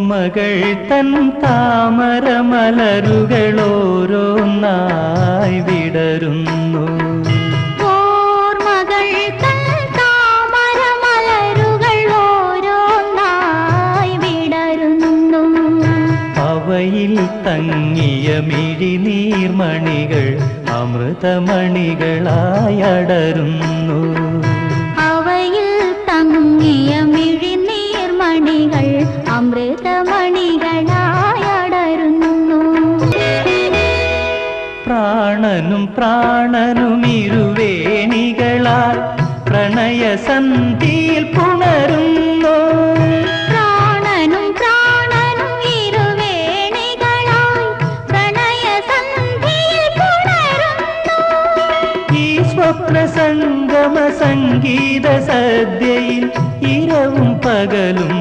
ഓർമ്മകൾ തൻ താമരമലരുകളോരോന്നായി വിടരുന്നു. ഓർമ്മകൾ തൻ താമരമലരുകൾ ഓരോന്നായി വിടരുന്നു. അവയിൽ തങ്ങിയ മിഴിനീർമണികൾ അമൃതമണികളായടരുന്നു. അവയിൽ തങ്ങിയ മിഴിനീർമണികൾ അമൃതമണികളായടരുന്നു. പ്രാണനും പ്രാണനും ഇരുവേണികളാൽ പ്രണയസന്ധിയിൽ പുണരുന്നു. പ്രാണനും പ്രാണനും ഇരുവേണികളായി പ്രണയസന്ധിയിൽ പുണരുന്നു. ഈ സ്വപ്നസംഗമ സംഗീത സദ്യയിൽ ഇരവും പകലും